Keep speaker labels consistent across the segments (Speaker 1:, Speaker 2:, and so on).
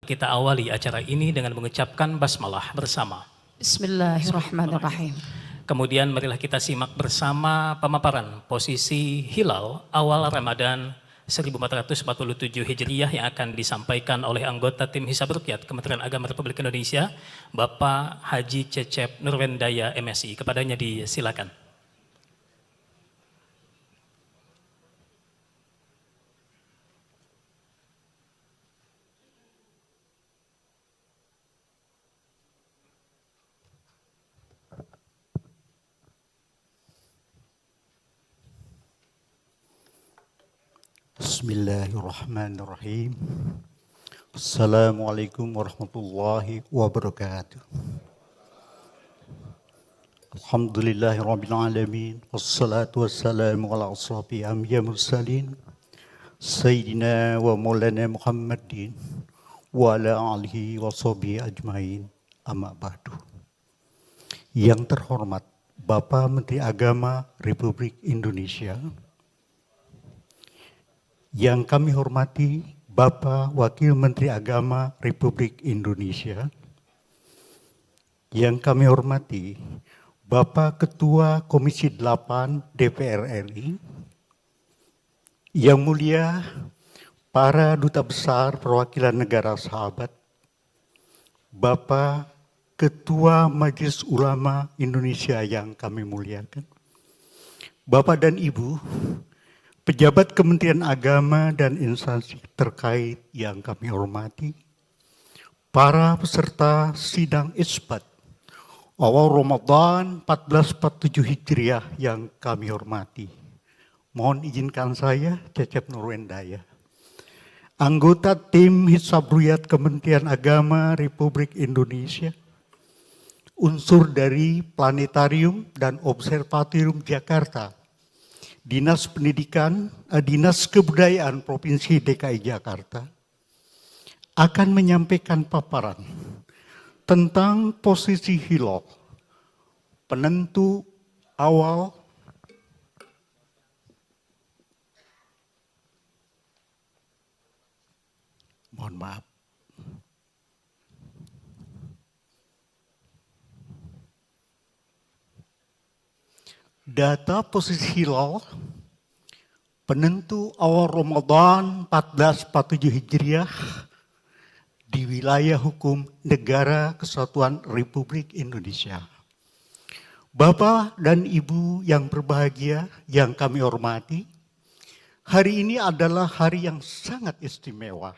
Speaker 1: kita awali acara ini dengan mengucapkan basmalah bersama.
Speaker 2: Bismillahirrahmanirrahim.
Speaker 1: Kemudian marilah kita simak bersama pemaparan posisi hilal awal Ramadan 1447 Hijriah yang akan disampaikan oleh anggota tim Hisab Ruqyat Kementerian Agama Republik Indonesia, Bapak Haji Cecep Nurwendaya MSI. Kepadanya disilakan.
Speaker 3: Bismillahirrahmanirrahim. Assalamualaikum warahmatullahi wabarakatuh. Alhamdulillahirabbil alamin wassalatu wassalamu ala asrofil anbiya'i mursalin sayyidina wa maulana Muhammadin wa ala alihi wa sahbihi ajmain. Amma ba'du. Yang terhormat Bapak Menteri Agama Republik Indonesia, yang kami hormati Bapak Wakil Menteri Agama Republik Indonesia, yang kami hormati Bapak Ketua Komisi 8 DPR RI, yang mulia para Duta Besar Perwakilan Negara Sahabat, Bapak Ketua Majelis Ulama Indonesia yang kami muliakan, Bapak dan Ibu pejabat Kementerian Agama dan instansi terkait yang kami hormati, para peserta sidang isbat awal Ramadan 1447 Hijriah yang kami hormati. Mohon izinkan saya, Cecep Nurwendaya, anggota tim Hisab Ruqyat Kementerian Agama Republik Indonesia, unsur dari Planetarium dan Observatorium Jakarta, Dinas Pendidikan, Dinas Kebudayaan Provinsi DKI Jakarta akan menyampaikan paparan tentang posisi hilal, penentu awal data posisi hilal penentu awal Ramadan 1447 Hijriah di wilayah hukum Negara Kesatuan Republik Indonesia. Bapak dan Ibu yang berbahagia, yang kami hormati, hari ini adalah hari yang sangat istimewa.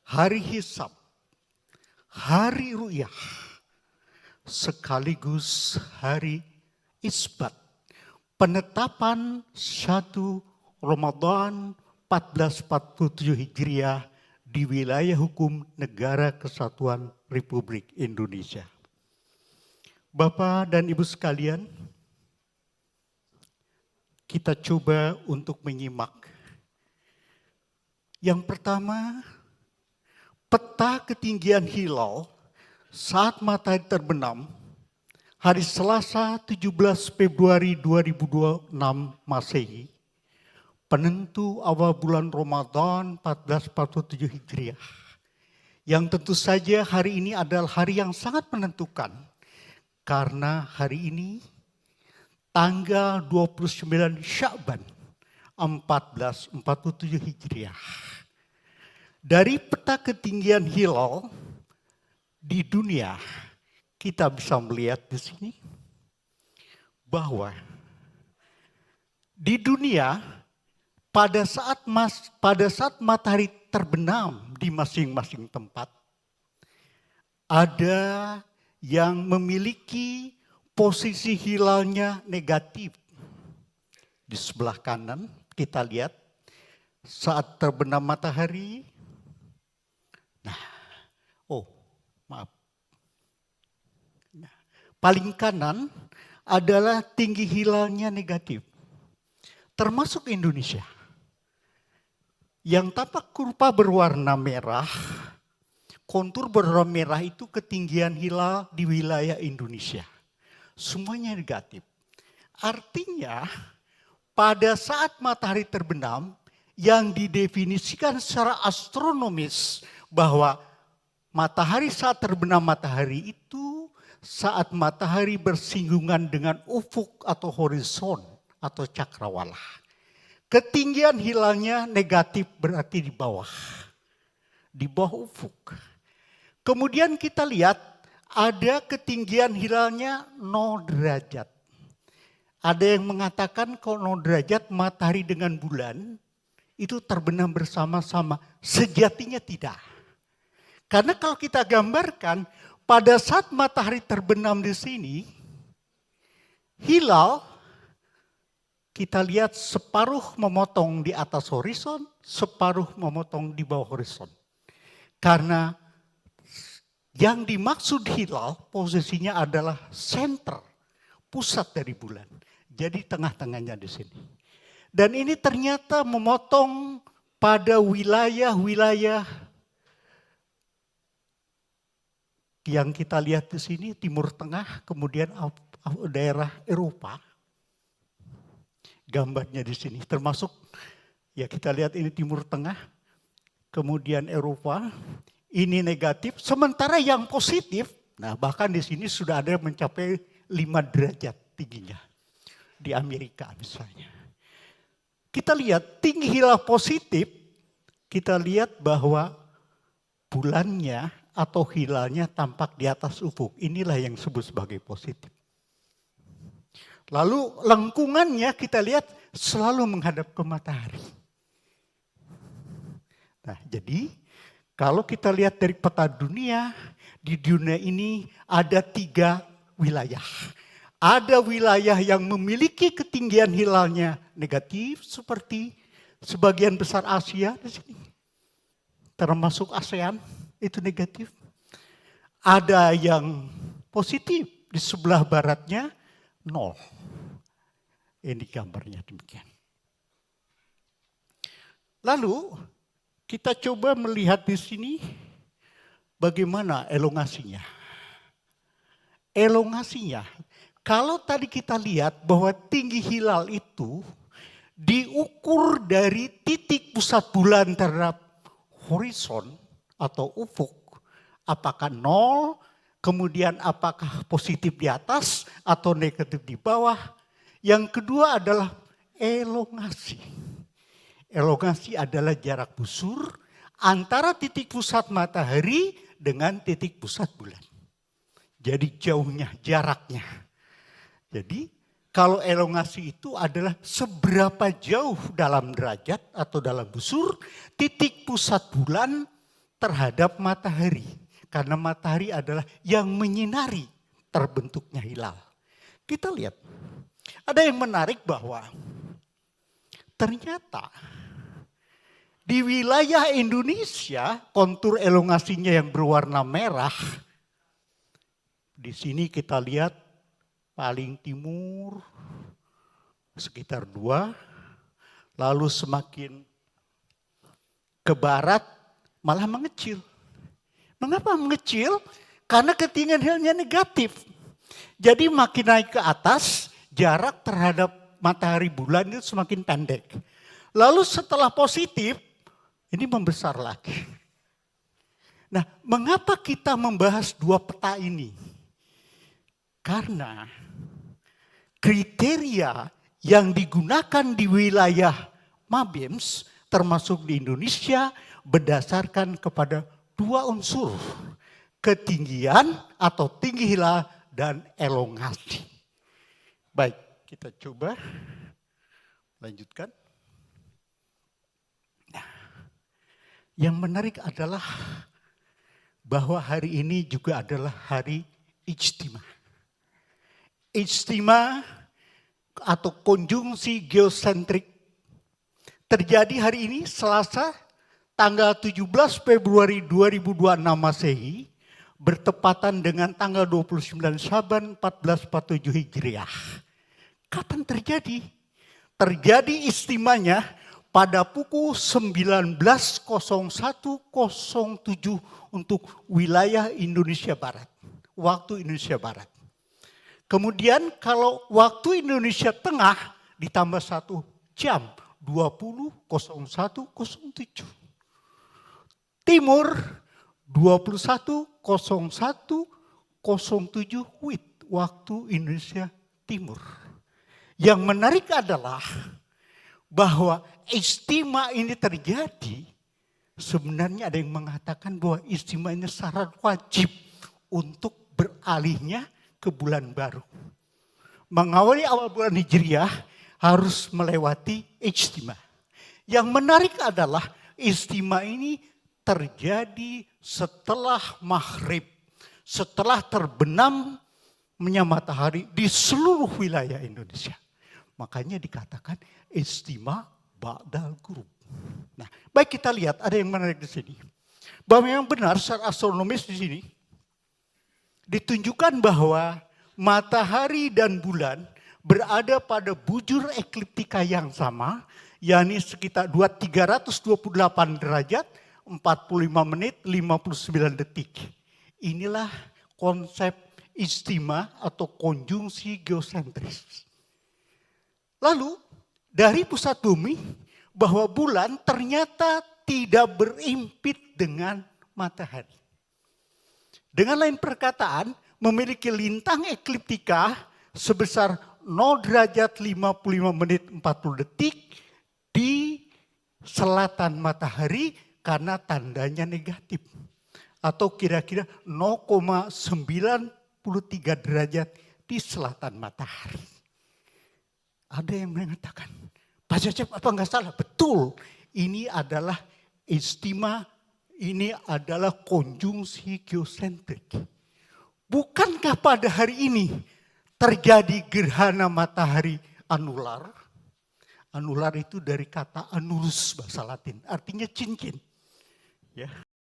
Speaker 3: Hari hisab, hari ru'yah, sekaligus hari isbat, penetapan 1 Ramadan 1447 Hijriah di wilayah hukum Negara Kesatuan Republik Indonesia. Bapak dan Ibu sekalian, kita coba untuk menyimak. Yang pertama, peta ketinggian hilal saat matahari terbenam hari Selasa 17 Februari 2026 Masehi, penentu awal bulan Ramadan 1447 Hijriah. Yang tentu saja hari ini adalah hari yang sangat menentukan, karena hari ini tanggal 29 Sya'ban 1447 Hijriah. Dari peta ketinggian hilal di dunia, kita bisa melihat di sini bahwa di dunia pada saat matahari terbenam di masing-masing tempat, ada yang memiliki posisi hilalnya negatif. Di sebelah kanan kita lihat saat terbenam matahari. Paling kanan adalah tinggi hilalnya negatif, termasuk Indonesia. Yang tapak kurva berwarna merah, kontur berwarna merah itu ketinggian hilal di wilayah Indonesia. Semuanya negatif. Artinya pada saat matahari terbenam yang didefinisikan secara astronomis bahwa matahari saat terbenam matahari itu saat matahari bersinggungan dengan ufuk atau horizon atau cakrawala. Ketinggian hilalnya negatif berarti di bawah ufuk. Kemudian kita lihat ada ketinggian hilalnya 0 derajat. Ada yang mengatakan kalau 0 derajat matahari dengan bulan itu terbenam bersama-sama. Sejatinya tidak. Karena kalau kita gambarkan pada saat matahari terbenam di sini, hilal kita lihat separuh memotong di atas horizon, separuh memotong di bawah horizon. Karena yang dimaksud hilal posisinya adalah center, pusat dari bulan. Jadi tengah-tengahnya di sini. Dan ini ternyata memotong pada wilayah-wilayah yang kita lihat di sini, Timur Tengah, kemudian daerah Eropa. Gambarnya di sini, termasuk ya kita lihat ini Timur Tengah, kemudian Eropa, ini negatif. Sementara yang positif, nah bahkan di sini sudah ada yang mencapai 5 derajat tingginya di Amerika misalnya. Kita lihat tinggi hilal positif, kita lihat bahwa bulannya atau hilalnya tampak di atas ufuk. Inilah yang disebut sebagai positif. Lalu lengkungannya kita lihat selalu menghadap ke matahari. Nah, jadi kalau kita lihat dari peta dunia, di dunia ini ada 3 wilayah. Ada wilayah yang memiliki ketinggian hilalnya negatif seperti sebagian besar Asia di sini. Termasuk ASEAN itu negatif. Ada yang positif di sebelah baratnya 0. Ini gambarnya demikian. Lalu kita coba melihat di sini bagaimana elongasinya. Elongasinya, kalau tadi kita lihat bahwa tinggi hilal itu diukur dari titik pusat bulan terhadap horizon atau ufuk. Apakah 0, kemudian apakah positif di atas atau negatif di bawah. Yang kedua adalah elongasi. Elongasi adalah jarak busur antara titik pusat matahari dengan titik pusat bulan. Jadi jauhnya, jaraknya. Jadi kalau elongasi itu adalah seberapa jauh dalam derajat atau dalam busur titik pusat bulan terhadap matahari. Karena matahari adalah yang menyinari terbentuknya hilal. Kita lihat, ada yang menarik bahwa ternyata di wilayah Indonesia kontur elongasinya yang berwarna merah. Di sini kita lihat paling timur sekitar 2, lalu semakin ke barat malah mengecil. Mengapa mengecil? Karena ketinggian hilalnya negatif. Jadi makin naik ke atas, jarak terhadap matahari bulan itu semakin pendek. Lalu setelah positif, ini membesar lagi. Nah, mengapa kita membahas 2 peta ini? Karena kriteria yang digunakan di wilayah Mabims, termasuk di Indonesia, berdasarkan kepada 2 unsur. Ketinggian atau tinggi hilal dan elongasi. Baik, kita coba lanjutkan. Nah, yang menarik adalah bahwa hari ini juga adalah hari ijtima. Ijtima atau konjungsi geosentrik terjadi hari ini Selasa tanggal 17 Februari 2026 Masehi bertepatan dengan tanggal 29 Syaban 1447 Hijriah. Kapan terjadi? Terjadi istimanya pada pukul 19.01.07 untuk wilayah Indonesia Barat. Waktu Indonesia Barat. Kemudian kalau waktu Indonesia Tengah ditambah 1 jam 20.01.07. Timur 21.01.07 WIB waktu Indonesia Timur. Yang menarik adalah bahwa istimewa ini terjadi, sebenarnya ada yang mengatakan bahwa istimewa ini syarat wajib untuk beralihnya ke bulan baru. Mengawali awal bulan Hijriah harus melewati istimewa. Yang menarik adalah istimewa ini terjadi setelah maghrib, setelah terbenamnya matahari di seluruh wilayah Indonesia. Makanya dikatakan istimewa ba'dal ghurub. Nah, baik kita lihat ada yang menarik di sini. Bahwa yang benar secara astronomis di sini ditunjukkan bahwa matahari dan bulan berada pada bujur ekliptika yang sama, yakni sekitar 328 derajat, 45 menit, 59 detik. Inilah konsep istimewa atau konjungsi geosentris. Lalu dari pusat bumi bahwa bulan ternyata tidak berimpit dengan matahari. Dengan lain perkataan memiliki lintang ekliptika sebesar 0 derajat 55 menit 40 detik di selatan matahari karena tandanya negatif. Atau kira-kira 0,93 derajat di selatan matahari. Ada yang mengatakan, Pak Cecep apa enggak salah? Betul, ini adalah istimewa, ini adalah konjungsi geosentrik. Bukankah pada hari ini terjadi gerhana matahari anular? Anular itu dari kata anulus bahasa Latin, artinya cincin. Ya.